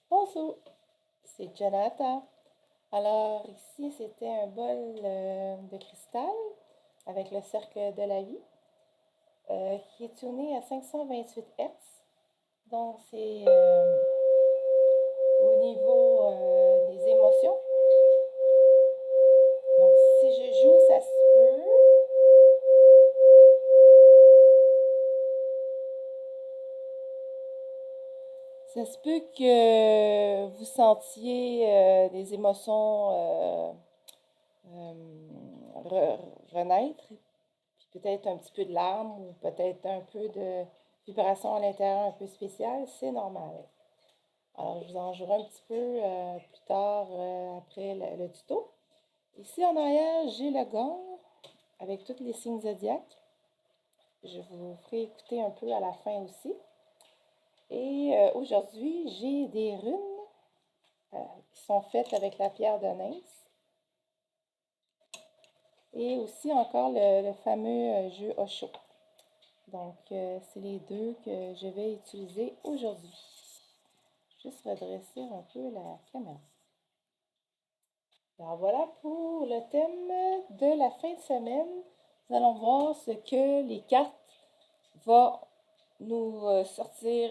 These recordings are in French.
Bonjour, c'est Jonathan. Alors ici, c'était un bol de cristal avec le cercle de la vie qui est tourné à 528 Hz. Donc c'est au niveau des émotions. Donc si je joue, ça se peut. Ça se peut que vous sentiez des émotions euh, renaître, puis peut-être un petit peu de larmes ou peut-être un peu de vibration à l'intérieur un peu spéciale, c'est normal. Alors, je vous en jouerai un petit peu plus tard après le tuto. Ici en arrière, j'ai le gong avec tous les signes zodiaques. Je vous ferai écouter un peu à la fin aussi. Et aujourd'hui, j'ai des runes qui sont faites avec la pierre de Nyx. Et aussi encore le fameux jeu Osho. Donc, c'est les deux que je vais utiliser aujourd'hui. Juste redresser un peu la caméra. Alors voilà pour le thème de la fin de semaine. Nous allons voir ce que les cartes vont nous sortir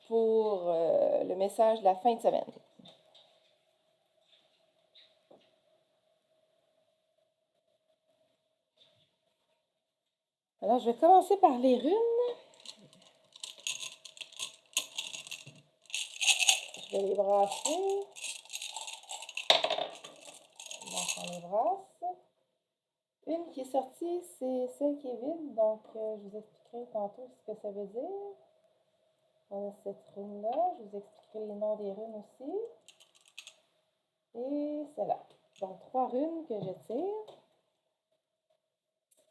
pour le message de la fin de semaine. Alors, je vais commencer par les runes. Je vais les brasser. Donc, on les brasse. Une qui est sortie, c'est celle qui est vide. Donc, je vous expliquerai tantôt ce que ça veut dire. On a cette rune-là. Je vous expliquerai les noms des runes aussi. Et celle-là. Donc, trois runes que je tire.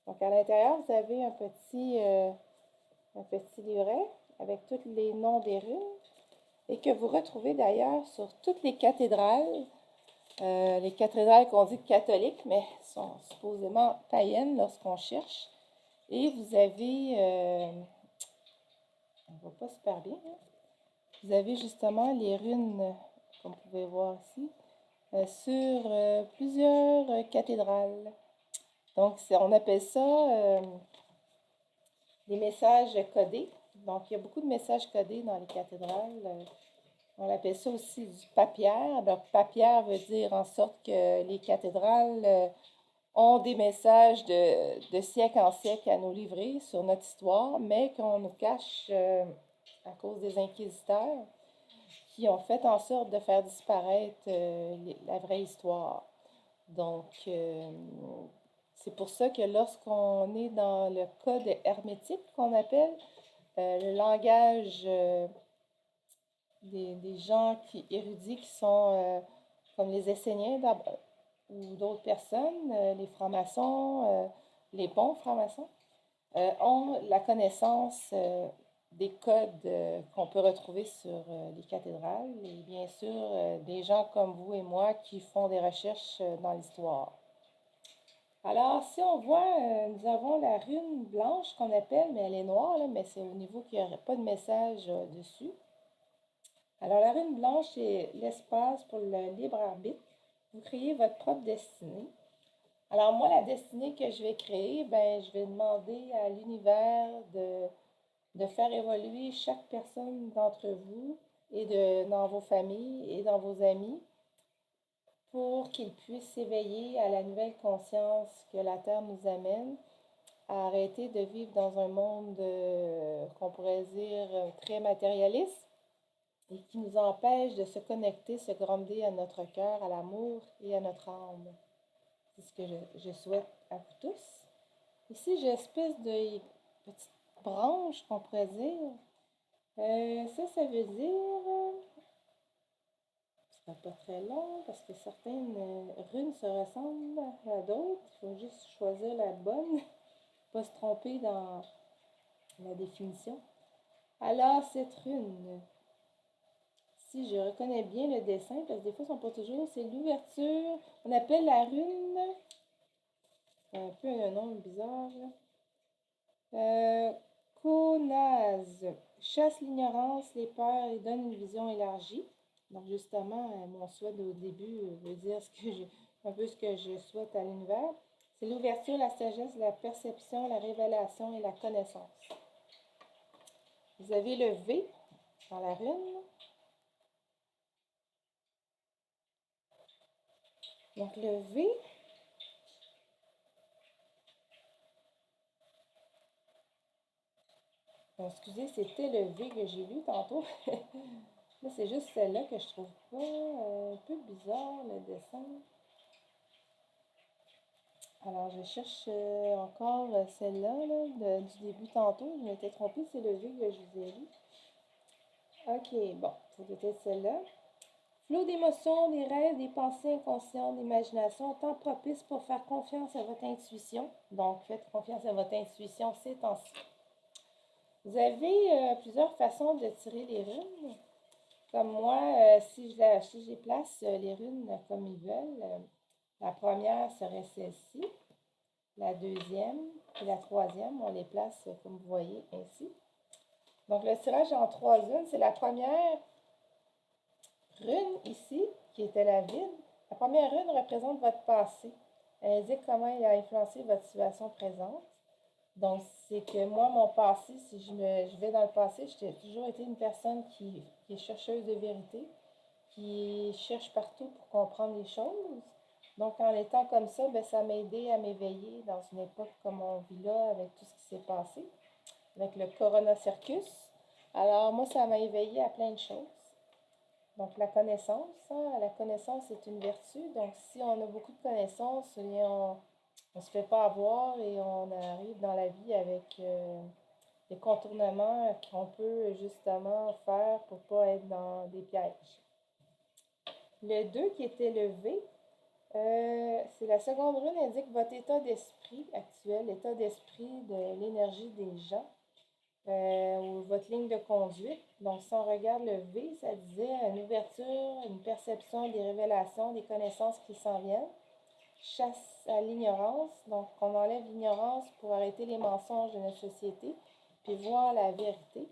Donc, à l'intérieur, vous avez un petit livret avec tous les noms des runes et que vous retrouvez d'ailleurs sur toutes les cathédrales qu'on dit catholiques, mais sont supposément païennes lorsqu'on cherche. Et vous avez, on ne voit pas super bien, hein? Vous avez justement les runes, comme vous pouvez voir ici, sur plusieurs cathédrales. Donc, on appelle ça des messages codés. Donc, il y a beaucoup de messages codés dans les cathédrales. On appelle ça aussi du papière. Donc, papière veut dire en sorte que les cathédrales ont des messages de siècle en siècle à nous livrer sur notre histoire, mais qu'on nous cache à cause des inquisiteurs qui ont fait en sorte de faire disparaître la vraie histoire. Donc, c'est pour ça que lorsqu'on est dans le code hermétique qu'on appelle, le langage des gens érudits qui sont comme les Esséniens ou d'autres personnes, les francs-maçons, les bons francs-maçons, ont la connaissance des codes qu'on peut retrouver sur les cathédrales et bien sûr des gens comme vous et moi qui font des recherches dans l'histoire. Alors, si on voit, nous avons la rune blanche qu'on appelle, mais elle est noire, là, mais c'est au niveau qu'il n'y aurait pas de message dessus. Alors, la rune blanche, c'est l'espace pour le libre arbitre. Vous créez votre propre destinée. Alors, moi, la destinée que je vais créer, ben, je vais demander à l'univers de faire évoluer chaque personne d'entre vous et dans vos familles et dans vos amis pour qu'ils puissent s'éveiller à la nouvelle conscience que la Terre nous amène, à arrêter de vivre dans un monde qu'on pourrait dire très matérialiste et qui nous empêche de se connecter, se grandir à notre cœur, à l'amour et à notre âme. C'est ce que je souhaite à vous tous. Ici, j'ai une espèce de petite branche qu'on pourrait dire. Ça veut dire, ce sera pas très long parce que certaines runes se ressemblent à d'autres. Il faut juste choisir la bonne, pas se tromper dans la définition. Alors, cette rune, si je reconnais bien le dessin, parce que des fois, ils ne sont pas toujours, c'est l'ouverture. On appelle la rune, c'est un peu un nom bizarre, là. Conase chasse l'ignorance, les peurs et donne une vision élargie. Donc, justement, mon souhait au début veut dire un peu ce que je souhaite à l'univers. C'est l'ouverture, la sagesse, la perception, la révélation et la connaissance. Vous avez le V dans la rune. Donc, le V, excusez, c'était le V que j'ai lu tantôt. Là, c'est juste celle-là que je trouve pas un peu bizarre, le dessin. Alors, je cherche encore celle-là, du début tantôt. Je m'étais trompée, c'est le V que je vous ai lu. OK, bon, c'était celle-là. Flot d'émotions, des rêves, des pensées inconscientes, d'imagination, temps propice pour faire confiance à votre intuition. Donc, faites confiance à votre intuition ces temps-ci. Vous avez plusieurs façons de tirer les runes. Comme moi, si je place les runes comme ils veulent, la première serait celle-ci, la deuxième et la troisième, on les place comme vous voyez ainsi. Donc, le tirage en 3 runes, c'est la première rune ici, qui était la vide. La première rune représente votre passé. Elle indique comment il a influencé votre situation présente. Donc, c'est que moi, mon passé, si je vais dans le passé, j'ai toujours été une personne qui est chercheuse de vérité, qui cherche partout pour comprendre les choses. Donc, en étant comme ça, ben, ça m'a aidé à m'éveiller dans une époque comme on vit là, avec tout ce qui s'est passé, avec le Corona Circus. Alors, moi, ça m'a éveillé à plein de choses. Donc, la connaissance est une vertu. Donc, si on a beaucoup de connaissances, on ne se fait pas avoir et on arrive dans la vie avec des contournements qu'on peut justement faire pour ne pas être dans des pièges. Le 2 qui était le V, c'est la seconde rune, indique votre état d'esprit actuel, l'état d'esprit de l'énergie des gens, ou votre ligne de conduite. Donc, si on regarde le V, ça disait une ouverture, une perception, des révélations, des connaissances qui s'en viennent. Chasse à l'ignorance, donc on enlève l'ignorance pour arrêter les mensonges de notre société, puis voir la vérité.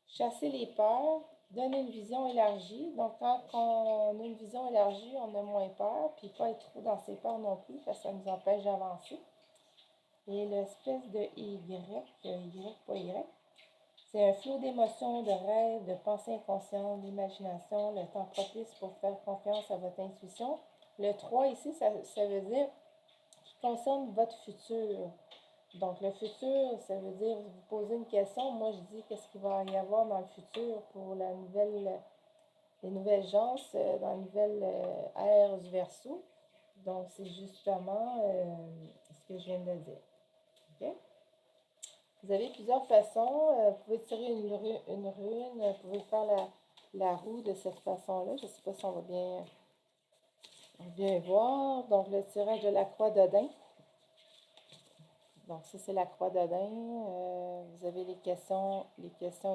Chasser les peurs, donner une vision élargie. Donc, quand on a une vision élargie, on a moins peur, puis pas être trop dans ses peurs non plus, parce que ça nous empêche d'avancer. Et l'espèce de Y, pas Y, c'est un flot d'émotions, de rêves, de pensées inconscientes, d'imagination, le temps propice pour faire confiance à votre intuition. Le 3 ici, ça veut dire qui concerne votre futur. Donc, le futur, ça veut dire, vous posez une question, moi je dis qu'est-ce qu'il va y avoir dans le futur pour les nouvelles gens dans la nouvelle ère du Verseau. Donc, c'est justement ce que je viens de dire. Okay? Vous avez plusieurs façons. Vous pouvez tirer une rune, vous pouvez faire la roue de cette façon-là. Je ne sais pas si on va bien voir. Donc, le tirage de la croix d'Odin. Donc, ça, c'est la croix d'Odin. Vous avez les questions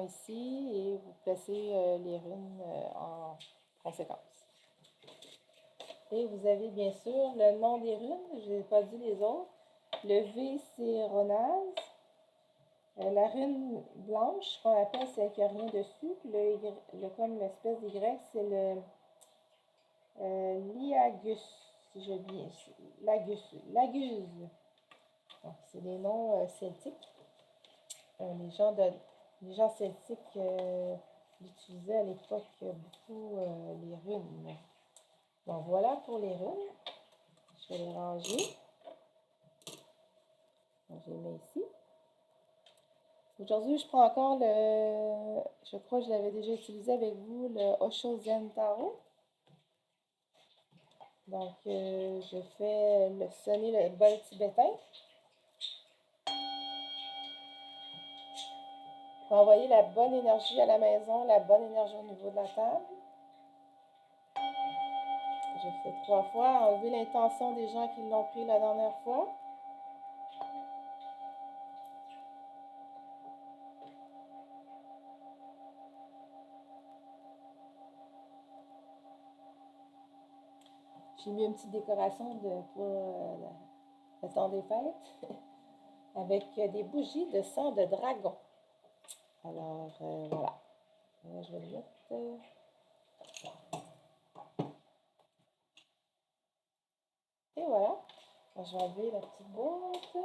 ici et vous placez les runes en conséquence. Et vous avez bien sûr le nom des runes. Je n'ai pas dit les autres. Le V, c'est Ronaz. La rune blanche, qu'on appelle celle qui n'a rien dessus. Comme l'espèce d'Y, c'est le Liagus, si je bien. Laguse. C'est des noms celtiques. Les gens celtiques utilisaient à l'époque beaucoup les runes. Donc voilà pour les runes. Je vais les ranger. Donc, je les mets ici. Aujourd'hui, je prends encore je crois que je l'avais déjà utilisé avec vous, le Osho Zen Taro. Donc, je fais sonner le bol tibétain. Pour envoyer la bonne énergie à la maison, la bonne énergie au niveau de la table. Je fais 3 fois. Enlever l'intention des gens qui l'ont pris la dernière fois. J'ai mis une petite décoration pour le temps des fêtes avec des bougies de sang de dragon. Alors, voilà. Là, je vais le mettre. Et voilà. Alors, je vais enlever la petite boîte.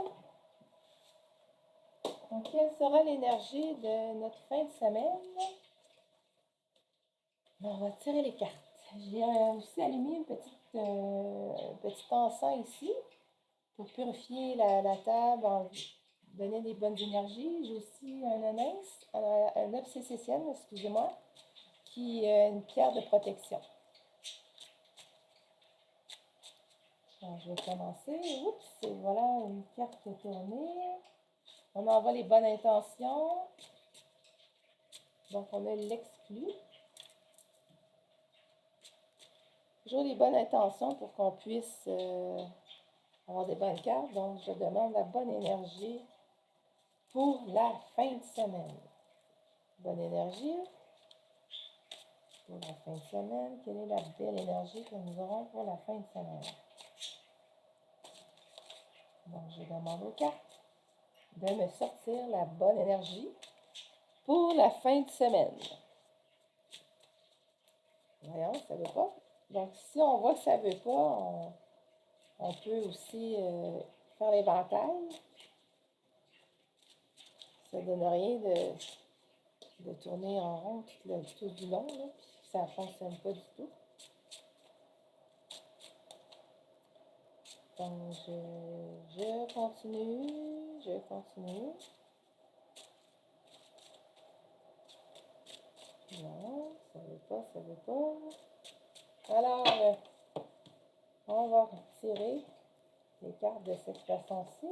Donc, quelle sera l'énergie de notre fin de semaine? On va tirer les cartes. J'ai aussi allumé une petit encens ici pour purifier la table, donner des bonnes énergies. J'ai aussi un obsécétienne, excusez-moi, qui est une pierre de protection. Alors, je vais commencer. Oups, et voilà une carte qui est tournée. On envoie les bonnes intentions. Donc, on a l'exclu. Toujours les bonnes intentions pour qu'on puisse avoir des bonnes cartes. Donc, je demande la bonne énergie pour la fin de semaine. Bonne énergie pour la fin de semaine. Quelle est la belle énergie que nous aurons pour la fin de semaine? Donc, je demande aux cartes de me sortir la bonne énergie pour la fin de semaine. Voyons, ça ne veut pas. Donc, si on voit que ça ne veut pas, on peut aussi faire l'éventail. Ça ne donne rien de tourner en rond tout du long, là, puis ça ne fonctionne pas du tout. Donc, je continue. Non, ça ne veut pas. Alors, on va tirer les cartes de cette façon-ci.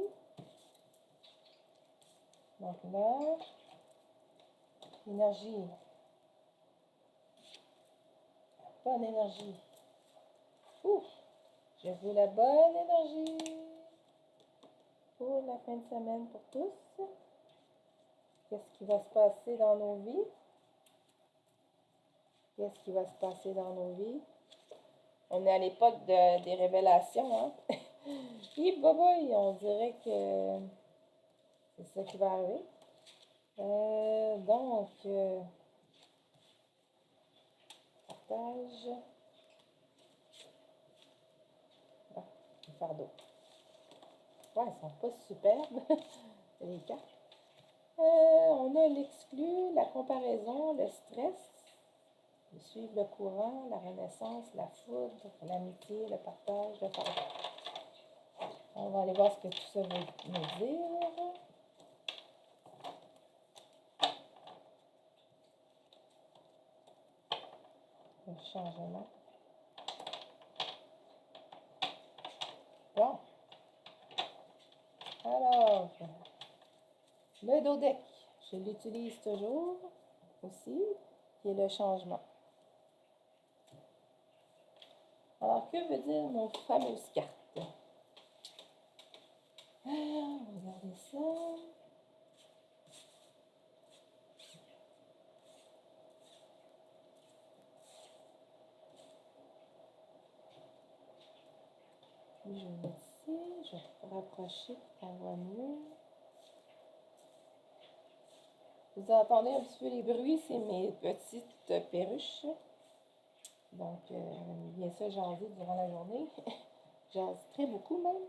Donc là, énergie. Bonne énergie. Ouf! Je veux la bonne énergie pour la fin de semaine pour tous. Qu'est-ce qui va se passer dans nos vies? Qu'est-ce qui va se passer dans nos vies? On est à l'époque des révélations, hein? Et boboy, on dirait que c'est ça qui va arriver. Donc, partage. Ah, le fardeau. Ouais, ils sont pas superbes, les cartes. On a l'exclu, la comparaison, le stress, suivre le courant, la renaissance, la foudre, l'amitié, le partage, le pardon. On va aller voir ce que tout ça veut nous dire. Le changement. Bon. Alors, le dos deck, je l'utilise toujours aussi, qui est le changement. Alors, que veut dire nos fameuses cartes? On va regarder ça. Je vais mettre ici, je vais rapprocher pour qu'on voit mieux. Vous entendez un petit peu les bruits, c'est mes petites perruches. Donc, j'aime bien ça jaser durant la journée. Jase très beaucoup même.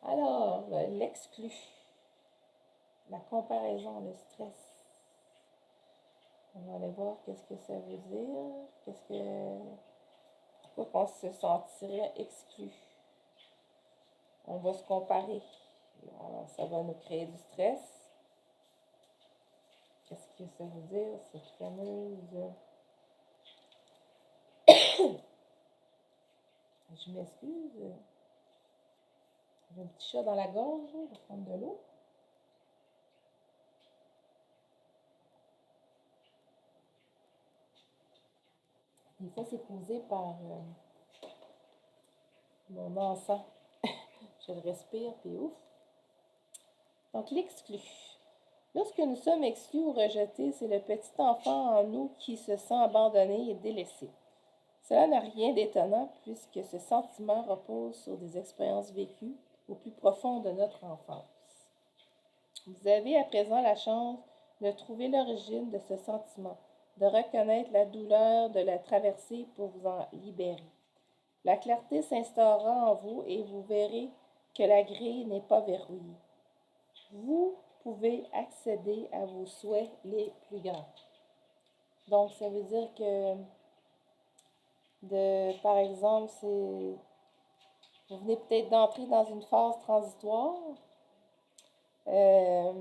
Alors, l'exclu, la comparaison, le stress. On va aller voir qu'est-ce que ça veut dire. Pourquoi on se sentirait exclu? On va se comparer. Alors, ça va nous créer du stress. Qu'est-ce que ça veut dire, cette fameuse... Je m'excuse. J'ai un petit chat dans la gorge, je vais prendre de l'eau. Des fois, c'est causé par mon encens. Je le respire, puis ouf. Donc, l'exclu. Lorsque nous sommes exclus ou rejetés, c'est le petit enfant en nous qui se sent abandonné et délaissé. Cela n'a rien d'étonnant puisque ce sentiment repose sur des expériences vécues au plus profond de notre enfance. Vous avez à présent la chance de trouver l'origine de ce sentiment, de reconnaître la douleur de la traverser pour vous en libérer. La clarté s'instaurera en vous et vous verrez que la grille n'est pas verrouillée. Vous pouvez accéder à vos souhaits les plus grands. Donc, ça veut dire que, par exemple, vous venez peut-être d'entrer dans une phase transitoire. Euh,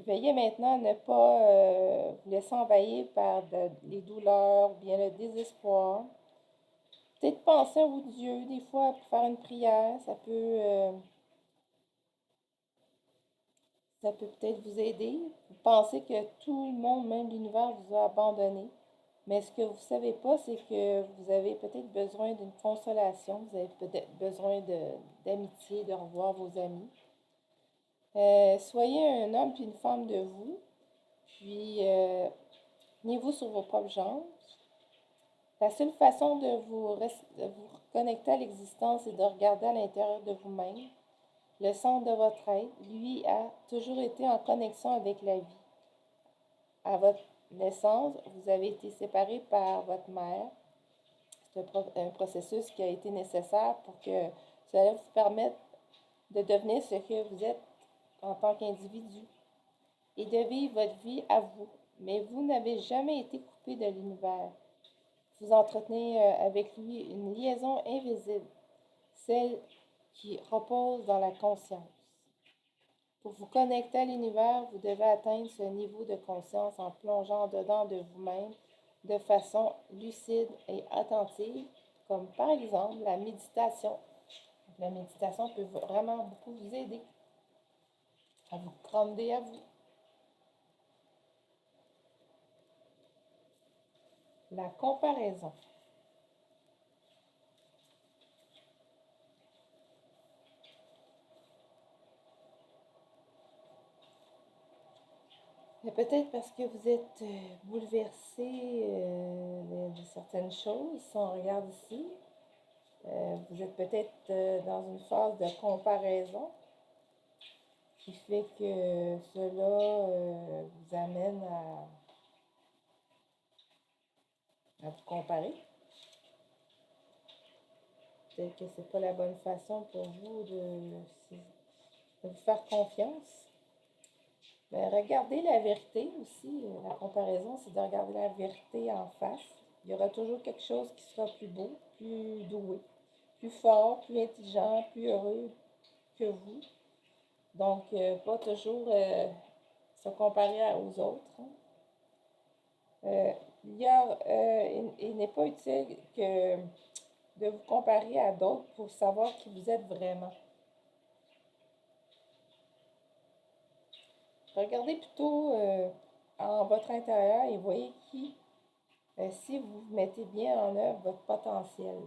Veuillez maintenant à ne pas vous laisser envahir par les douleurs ou bien le désespoir. Peut-être penser au Dieu, des fois, pour faire une prière, ça peut peut-être vous aider. Vous pensez que tout le monde, même l'univers, vous a abandonné. Mais ce que vous ne savez pas, c'est que vous avez peut-être besoin d'une consolation, vous avez peut-être besoin d'amitié, de revoir vos amis. Soyez un homme puis une femme de vous, puis tenez-vous sur vos propres jambes. La seule façon de vous reconnecter à l'existence est de regarder à l'intérieur de vous-même. Le centre de votre être, lui, a toujours été en connexion avec la vie. À votre naissance, vous avez été séparé par votre mère. C'est un processus qui a été nécessaire pour que cela vous permette de devenir ce que vous êtes en tant qu'individu et de vivre votre vie à vous. Mais vous n'avez jamais été coupé de l'univers. Vous entretenez avec lui une liaison invisible, celle qui repose dans la conscience. Pour vous connecter à l'univers, vous devez atteindre ce niveau de conscience en plongeant dedans de vous-même de façon lucide et attentive, comme par exemple la méditation. La méditation peut vraiment beaucoup vous aider à vous grandir à vous. La comparaison. Mais peut-être parce que vous êtes bouleversé de certaines choses. Si on regarde ici, vous êtes peut-être dans une phase de comparaison qui fait que cela vous amène à vous comparer. Peut-être que c'est pas la bonne façon pour vous de vous faire confiance. Mais regardez la vérité aussi. La comparaison, c'est de regarder la vérité en face. Il y aura toujours quelque chose qui sera plus beau, plus doué, plus fort, plus intelligent, plus heureux que vous. Donc, pas toujours se comparer aux autres. Hein. Il n'est pas utile que de vous comparer à d'autres pour savoir qui vous êtes vraiment. Regardez plutôt en votre intérieur et voyez si vous mettez bien en œuvre votre potentiel.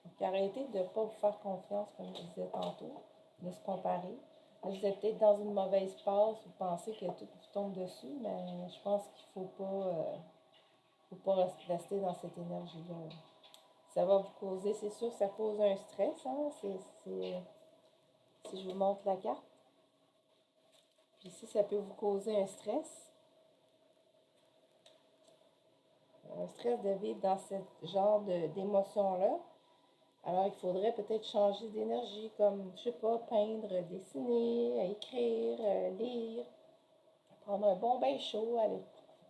Donc, arrêtez de ne pas vous faire confiance, comme je disais tantôt, de se comparer. Vous êtes peut-être dans une mauvaise passe, vous pensez que tout vous tombe dessus, mais je pense qu'il ne faut pas rester dans cette énergie-là. Ça va vous causer, c'est sûr, ça cause un stress. Hein? Si je vous montre la carte. Puis ici, ça peut vous causer un stress. Un stress de vivre dans ce genre d'émotion-là. Alors, il faudrait peut-être changer d'énergie, comme, je sais pas, peindre, dessiner, écrire, lire, prendre un bon bain chaud, aller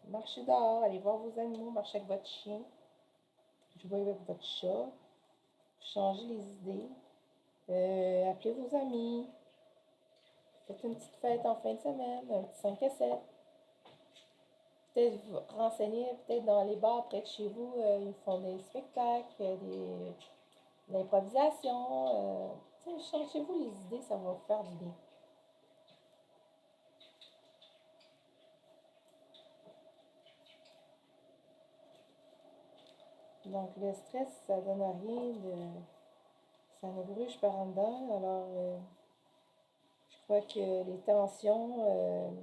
marcher dehors, aller voir vos animaux, marcher avec votre chien, jouer avec votre chat, changer les idées, appelez vos amis, faites une petite fête en fin de semaine, un petit 5 à 7. Peut-être vous renseigner, peut-être dans les bars près de chez vous, ils font des spectacles, de l'improvisation. Changez-vous les idées, ça va vous faire du bien. Donc, le stress, ça donne rien ça nous gruge par en dedans. Alors, je crois que les tensions,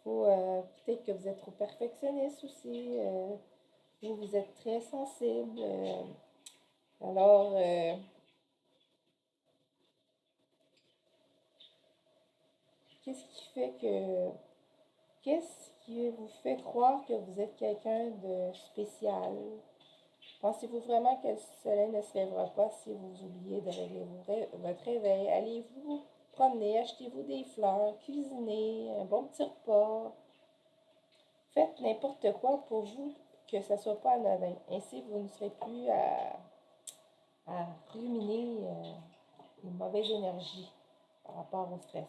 peut-être que vous êtes trop perfectionniste aussi. Vous êtes très sensible. Alors, qu'est-ce qui fait que, qu'est-ce qui vous fait croire que vous êtes quelqu'un de spécial? Pensez-vous vraiment que le soleil ne se lèvera pas si vous oubliez de régler votre réveil? Allez-vous promener, achetez-vous des fleurs, cuisinez, un bon petit repas. Faites n'importe quoi pour vous que ça ne soit pas anodin. Ainsi, vous ne serez plus à ruminer une mauvaise énergie par rapport au stress.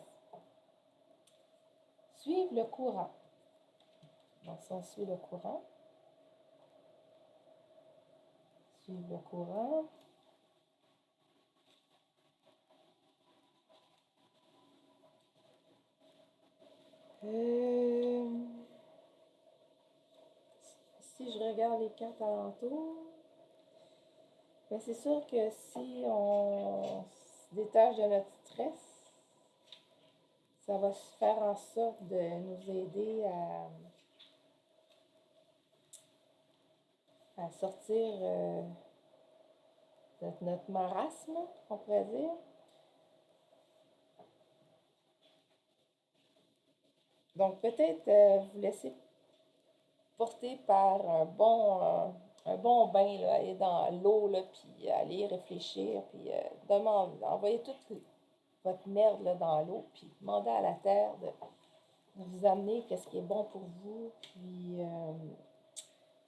Suivre le courant. Donc, si on suit le courant, suivre le courant. Euh, si je regarde les cartes alentours, ben c'est sûr que si on se détache de notre stress, ça va se faire en sorte de nous aider à sortir de notre marasme, on pourrait dire. Donc peut-être vous laisser porter par un bon bain, là, aller dans l'eau, là, puis aller réfléchir, puis envoyer toute votre merde là, dans l'eau, puis demander à la terre de vous amener qu'est-ce qui est bon pour vous, puis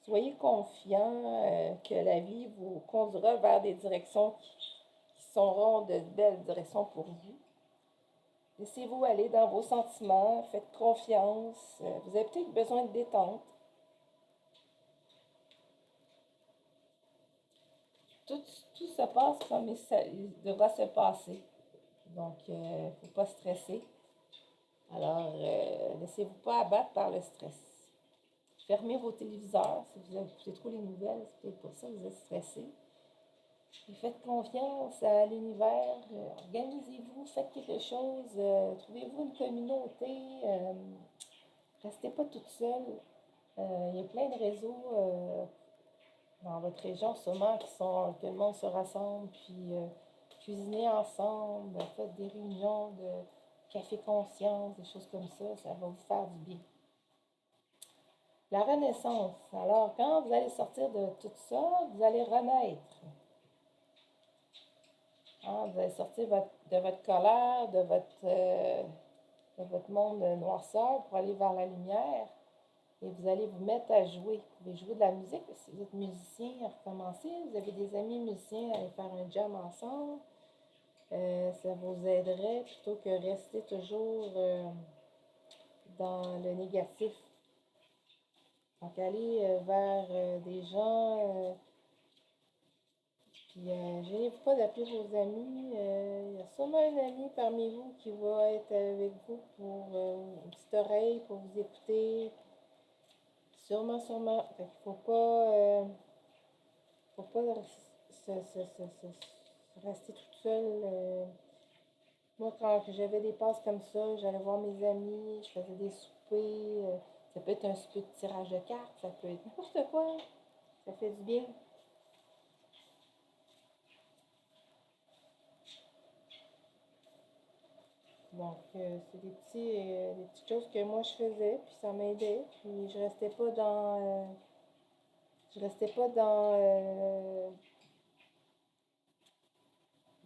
soyez confiants que la vie vous conduira vers des directions qui seront de belles directions pour vous. Laissez-vous aller dans vos sentiments, faites confiance. Vous avez peut-être besoin de détente. Tout, tout se passe comme il devra se passer. Donc, il ne faut pas stresser. Alors, laissez-vous pas abattre par le stress. Fermez vos téléviseurs. Si vous écoutez trop les nouvelles, c'est peut-être pour ça que vous êtes stressé. Et faites confiance à l'univers. Organisez-vous, faites quelque chose. Trouvez-vous une communauté. Restez pas toute seule. Il y a plein de réseaux dans votre région, sûrement, que le monde se rassemble, puis cuisinez ensemble, faites des réunions de café conscience, des choses comme ça va vous faire du bien. La renaissance. Alors, quand vous allez sortir de tout ça, vous allez renaître. Hein, vous allez sortir de votre colère, de votre monde de noirceur pour aller vers la lumière. Et vous allez vous mettre à jouer. Vous pouvez jouer de la musique. Si vous êtes musicien, recommencez. Vous avez des amis musiciens, allez faire un jam ensemble. Ça vous aiderait plutôt que rester toujours dans le négatif. Donc, allez vers des gens, puis gênez-vous pas d'appeler vos amis. Il y a sûrement un ami parmi vous qui va être avec vous pour une petite oreille, pour vous écouter. Sûrement, sûrement. Fait qu'il faut pas rester toute seule. Moi, quand j'avais des passes comme ça, j'allais voir mes amis, je faisais des soupers. Ça peut être un souper de tirage de cartes, ça peut être n'importe quoi. Ça fait du bien. Donc, c'est des petites choses que moi je faisais, puis ça m'aidait. Puis je restais pas dans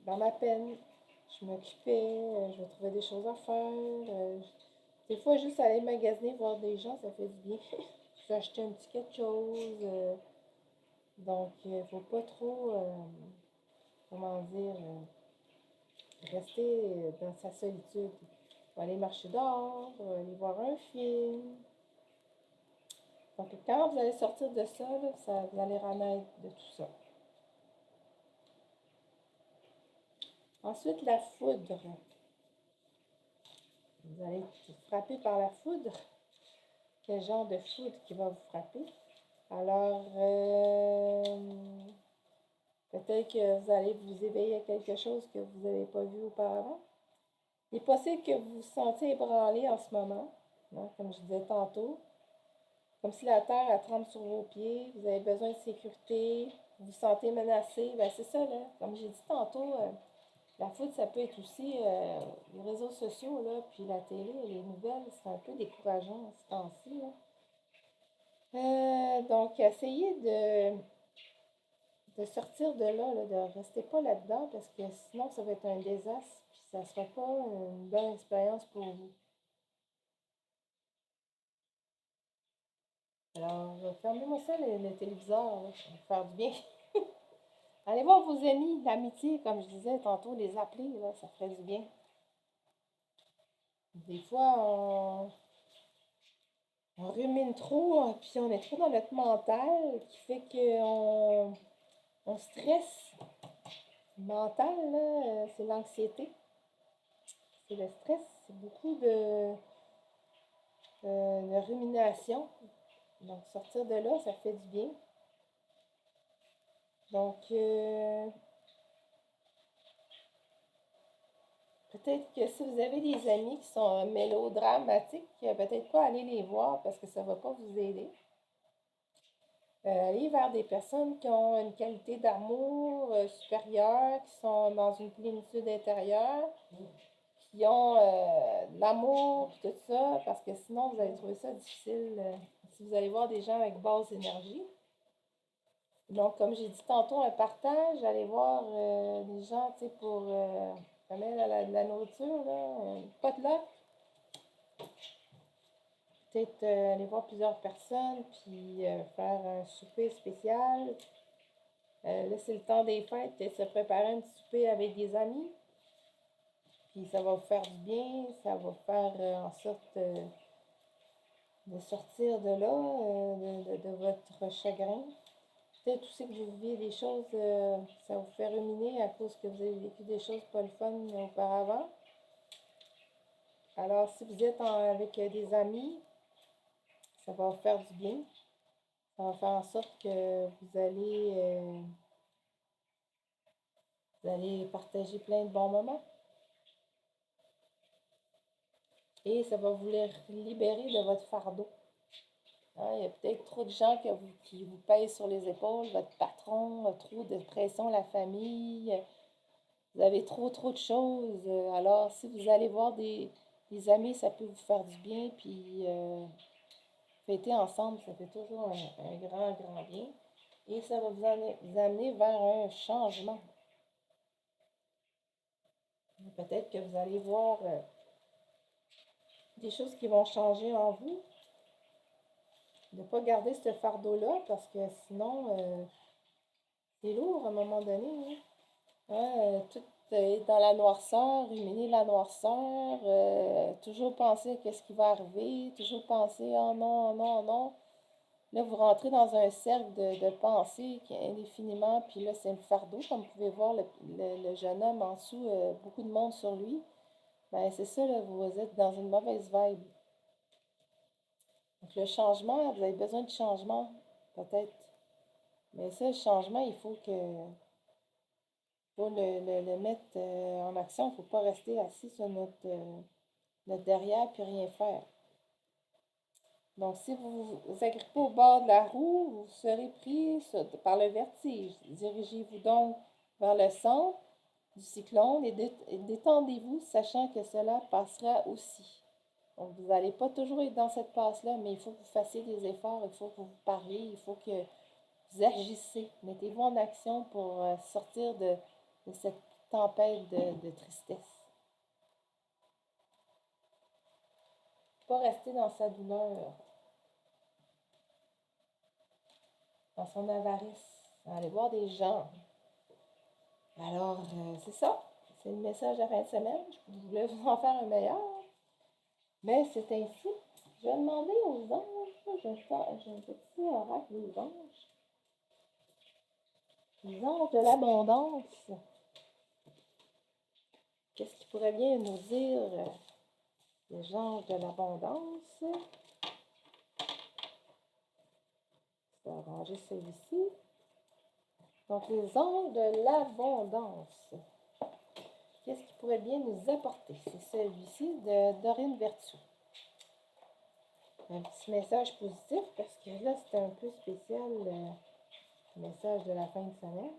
ma peine. Je m'occupais, je trouvais des choses à faire. Des fois, juste aller magasiner, voir des gens, ça fait du bien. J'ai acheté un petit quelque chose. Donc, il ne faut pas trop, comment dire, rester dans sa solitude. On va aller marcher dehors, on va aller voir un film. Donc, quand vous allez sortir de ça, là, vous allez renaître de tout ça. Ensuite, la foudre. Vous allez être frappé par la foudre. Quel genre de foudre qui va vous frapper? Alors, peut-être que vous allez vous éveiller à quelque chose que vous n'avez pas vu auparavant. Il est possible que vous vous sentiez ébranlé en ce moment, hein, comme je disais tantôt. Comme si la terre elle tremble sur vos pieds, vous avez besoin de sécurité, vous vous sentez menacé. Ben c'est ça, là. Comme j'ai dit tantôt, La foudre, ça peut être aussi les réseaux sociaux, là, puis la télé, les nouvelles, c'est un peu décourageant ce temps-ci, là. Donc, essayez de sortir de là, là, de rester pas là-dedans, parce que sinon, ça va être un désastre, puis ça sera pas une bonne expérience pour vous. Alors, fermez-moi ça, le téléviseur, là, ça va faire du bien. Allez voir vos amis, l'amitié, comme je disais tantôt, les appeler, là, ça ferait du bien. Des fois, on rumine trop, puis on est trop dans notre mental, qui fait on stresse. Le mental, là, c'est l'anxiété, c'est le stress, c'est beaucoup de rumination. Donc, sortir de là, ça fait du bien. Donc, peut-être que si vous avez des amis qui sont mélodramatiques, peut-être pas aller les voir parce que ça ne va pas vous aider. Aller vers des personnes qui ont une qualité d'amour supérieure, qui sont dans une plénitude intérieure, qui ont de l'amour, tout ça, parce que sinon, vous allez trouver ça difficile si vous allez voir des gens avec basse énergie. Donc, comme j'ai dit tantôt, un partage, allez voir des gens, tu sais, pour amener la nourriture, là, un potluck. Peut-être aller voir plusieurs personnes, puis faire un souper spécial. Là, c'est le temps des fêtes, peut-être se préparer un petit souper avec des amis. Puis ça va vous faire du bien, ça va faire en sorte de sortir de là, de votre chagrin. Peut-être aussi que vous viviez des choses, ça vous fait ruminer à cause que vous avez vécu des choses pas le fun auparavant. Alors, si vous êtes avec des amis, ça va vous faire du bien. Ça va faire en sorte que vous allez partager plein de bons moments. Et ça va vous libérer de votre fardeau. Hein, il y a peut-être trop de gens qui vous pèsent sur les épaules, votre patron, trop de pression, la famille, vous avez trop de choses. Alors, si vous allez voir des amis, ça peut vous faire du bien, puis fêter ensemble, ça fait toujours un grand bien. Et ça va vous amener vers un changement. Peut-être que vous allez voir des choses qui vont changer en vous. Ne pas garder ce fardeau-là, parce que sinon, c'est lourd à un moment donné. Hein. Tout est dans la noirceur, ruminer la noirceur, toujours penser à qu'est-ce qui va arriver, toujours penser oh non, non, non. Là, vous rentrez dans un cercle de pensée qui est indéfiniment, puis là, c'est le fardeau. Comme vous pouvez voir le jeune homme en dessous, beaucoup de monde sur lui. Ben, c'est ça, là, vous êtes dans une mauvaise vibe. Donc, le changement, vous avez besoin de changement, peut-être. Mais ça, le changement, il faut le mettre en action. Il ne faut pas rester assis sur notre derrière puis rien faire. Donc, si vous vous agrippez au bord de la roue, vous serez pris par le vertige. Dirigez-vous donc vers le centre du cyclone et détendez-vous, sachant que cela passera aussi. Donc, vous n'allez pas toujours être dans cette passe-là, mais il faut que vous fassiez des efforts, il faut que vous parliez, il faut que vous agissez. Mettez-vous en action pour sortir de cette tempête de tristesse. Pas rester dans sa douleur, dans son avarice. Aller voir des gens. Alors, c'est ça. C'est le message de la fin de semaine. Je voulais vous en faire un meilleur. Mais c'est ainsi. Je vais demander aux anges. J'ai un petit oracle des anges. Les anges de l'abondance. Qu'est-ce qui pourrait bien nous dire les anges de l'abondance? Je vais arranger celui-ci. Donc, les anges de l'abondance. Qu'est-ce qui pourrait bien nous apporter? C'est celui-ci de Dorine Vertu. Un petit message positif parce que là, c'était un peu spécial le message de la fin de semaine.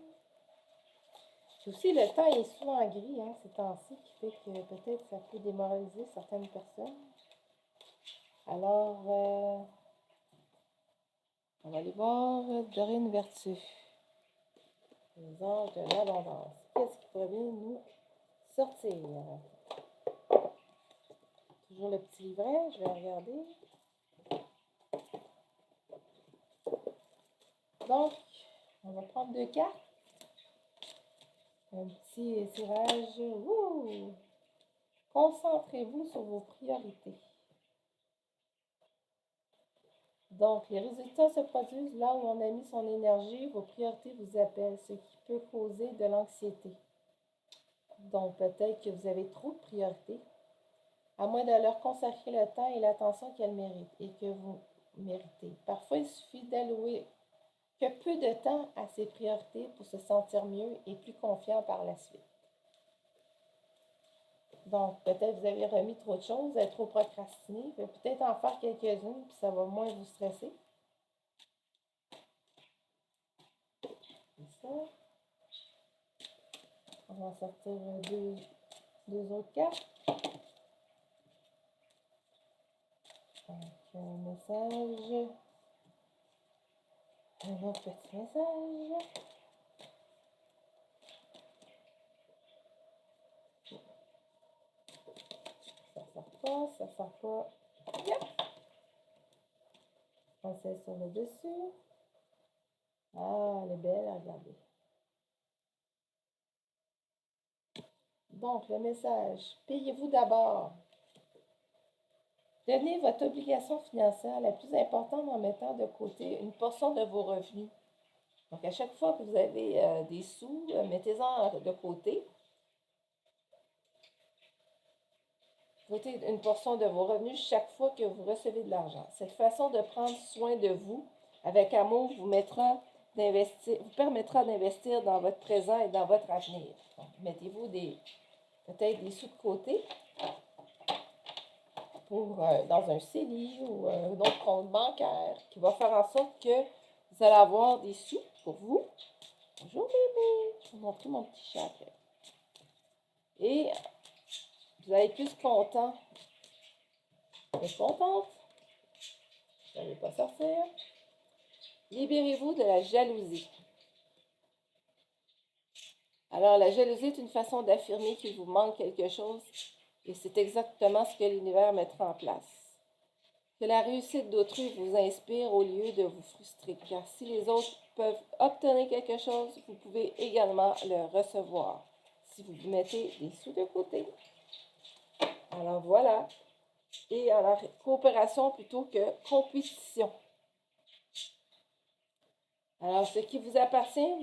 Puis aussi, le temps est souvent gris, hein, ces temps-ci, qui fait que peut-être ça peut démoraliser certaines personnes. Alors, on va aller voir Dorine Vertu. Les anges de l'abondance. Qu'est-ce qui pourrait bien nous sortir? Toujours le petit livret, je vais regarder. Donc, on va prendre 2 cartes. Un petit tirage. Wouh! Concentrez-vous sur vos priorités. Donc, les résultats se produisent là où on a mis son énergie. Vos priorités vous appellent, ce qui peut causer de l'anxiété. Donc, peut-être que vous avez trop de priorités, à moins de leur consacrer le temps et l'attention qu'elles méritent et que vous méritez. Parfois, il suffit d'allouer que peu de temps à ses priorités pour se sentir mieux et plus confiant par la suite. Donc, peut-être vous avez remis trop de choses, vous avez trop procrastiné, peut-être en faire quelques-unes, puis ça va moins vous stresser. C'est ça. On va sortir deux autres cartes. Donc, un message. Un autre petit message. Ça sort pas, ça sort pas. Yep. On sait sur le dessus. Ah, elle est belle à regarder. Donc, le message. Payez-vous d'abord. Devenez votre obligation financière la plus importante en mettant de côté une portion de vos revenus. Donc, à chaque fois que vous avez des sous, mettez-en de côté. Votez une portion de vos revenus chaque fois que vous recevez de l'argent. Cette façon de prendre soin de vous avec amour vous permettra d'investir dans votre présent et dans votre avenir. Donc, mettez-vous peut-être des sous de côté pour, dans un CELI ou un autre compte bancaire qui va faire en sorte que vous allez avoir des sous pour vous. Bonjour bébé, je vais vous montrer mon petit chat. Et vous allez être plus content et contente. Vous n'allez pas sortir. Libérez-vous de la jalousie. Alors, la jalousie est une façon d'affirmer qu'il vous manque quelque chose et c'est exactement ce que l'univers mettra en place. Que la réussite d'autrui vous inspire au lieu de vous frustrer, car si les autres peuvent obtenir quelque chose, vous pouvez également le recevoir si vous mettez des sous de côté. Alors voilà. Et alors, coopération plutôt que compétition. Alors, ce qui vous appartient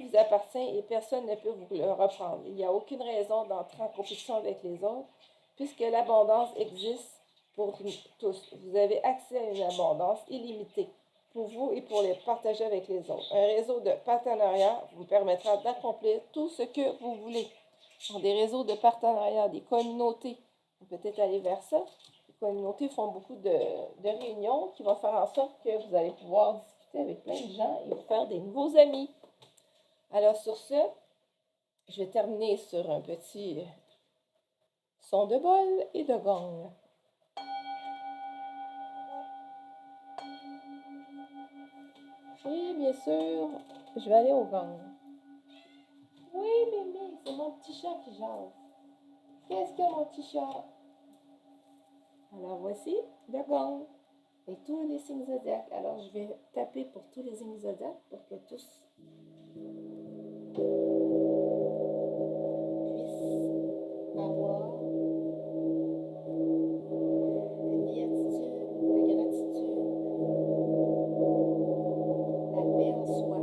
et personne ne peut vous le reprendre. Il n'y a aucune raison d'entrer en compétition avec les autres, puisque l'abondance existe pour tous. Vous avez accès à une abondance illimitée pour vous et pour les partager avec les autres. Un réseau de partenariat vous permettra d'accomplir tout ce que vous voulez. Donc, des réseaux de partenariat, des communautés, vous pouvez peut-être aller vers ça. Les communautés font beaucoup de réunions qui vont faire en sorte que vous allez pouvoir discuter avec plein de gens et vous faire des nouveaux amis. Alors sur ce, je vais terminer sur un petit son de bol et de gong. Oui, bien sûr, je vais aller au gong. Oui, Mimi, c'est mon petit chat qui jase. Qu'est-ce que mon petit chat? Alors voici le gong et tous les signes zodiaques. Alors je vais taper pour tous les signes zodiaques pour que tous puissent avoir la béatitude, la gratitude, la paix en soi.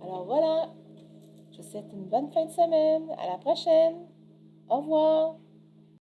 Alors voilà, je vous souhaite une bonne fin de semaine. À la prochaine. Au revoir.